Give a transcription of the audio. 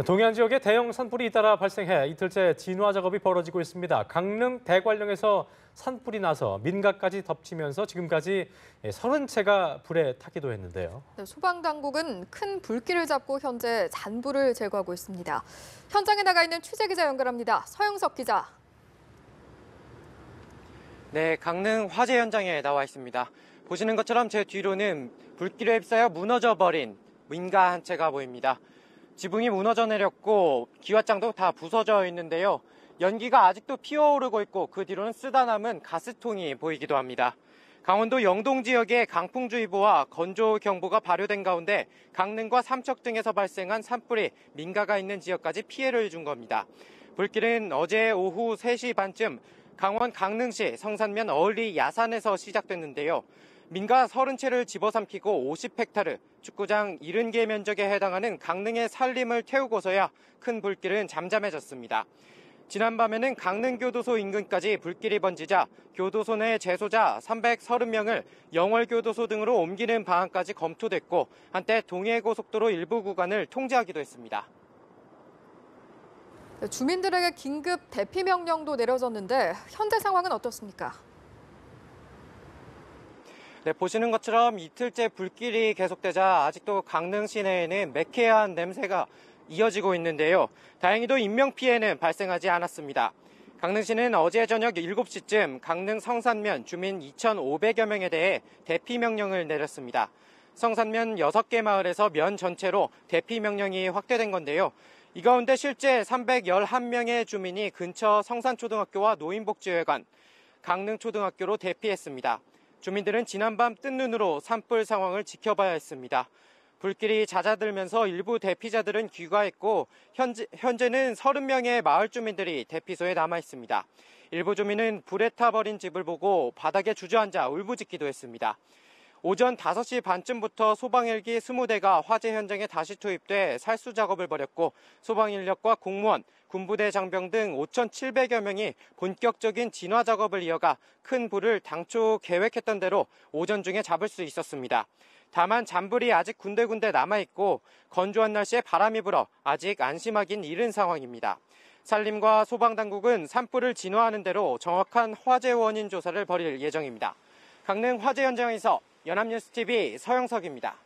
동해안 지역에 대형 산불이 잇따라 발생해 이틀째 진화 작업이 벌어지고 있습니다. 강릉 대관령에서 산불이 나서 민가까지 덮치면서 지금까지 30채가 불에 타기도 했는데요. 네, 소방당국은 큰 불길을 잡고 현재 잔불을 제거하고 있습니다. 현장에 나가 있는 취재기자 연결합니다. 서영석 기자. 네, 강릉 화재 현장에 나와 있습니다. 보시는 것처럼 제 뒤로는 불길에 휩싸여 무너져버린 민가 한 채가 보입니다. 지붕이 무너져 내렸고 기와장도 다 부서져 있는데요. 연기가 아직도 피어오르고 있고 그 뒤로는 쓰다 남은 가스통이 보이기도 합니다. 강원도 영동 지역에 강풍주의보와 건조경보가 발효된 가운데 강릉과 삼척 등에서 발생한 산불이 민가가 있는 지역까지 피해를 준 겁니다. 불길은 어제 오후 3시 반쯤 강원 강릉시 성산면 어을리 야산에서 시작됐는데요. 민가 30채를 집어삼키고 50헥타르, 축구장 70개 면적에 해당하는 강릉의 산림을 태우고서야 큰 불길은 잠잠해졌습니다. 지난밤에는 강릉교도소 인근까지 불길이 번지자 교도소 내 재소자 330명을 영월교도소 등으로 옮기는 방안까지 검토됐고 한때 동해고속도로 일부 구간을 통제하기도 했습니다. 주민들에게 긴급 대피 명령도 내려졌는데 현재 상황은 어떻습니까? 네, 보시는 것처럼 이틀째 불길이 계속되자 아직도 강릉 시내에는 매캐한 냄새가 이어지고 있는데요. 다행히도 인명피해는 발생하지 않았습니다. 강릉시는 어제 저녁 7시쯤 강릉 성산면 주민 2,500여 명에 대해 대피 명령을 내렸습니다. 성산면 6개 마을에서 면 전체로 대피 명령이 확대된 건데요. 이 가운데 실제 311명의 주민이 근처 성산초등학교와 노인복지회관, 강릉초등학교로 대피했습니다. 주민들은 지난밤 뜬 눈으로 산불 상황을 지켜봐야 했습니다. 불길이 잦아들면서 일부 대피자들은 귀가했고 현재는 30명의 마을 주민들이 대피소에 남아 있습니다. 일부 주민은 불에 타버린 집을 보고 바닥에 주저앉아 울부짖기도 했습니다. 오전 5시 반쯤부터 소방 헬기 20대가 화재 현장에 다시 투입돼 살수 작업을 벌였고 소방 인력과 공무원, 군부대 장병 등 5,700여 명이 본격적인 진화 작업을 이어가 큰 불을 당초 계획했던 대로 오전 중에 잡을 수 있었습니다. 다만 잔불이 아직 군데군데 남아있고 건조한 날씨에 바람이 불어 아직 안심하긴 이른 상황입니다. 산림과 소방당국은 산불을 진화하는 대로 정확한 화재 원인 조사를 벌일 예정입니다. 강릉 화재 현장에서 연합뉴스TV 서영석입니다.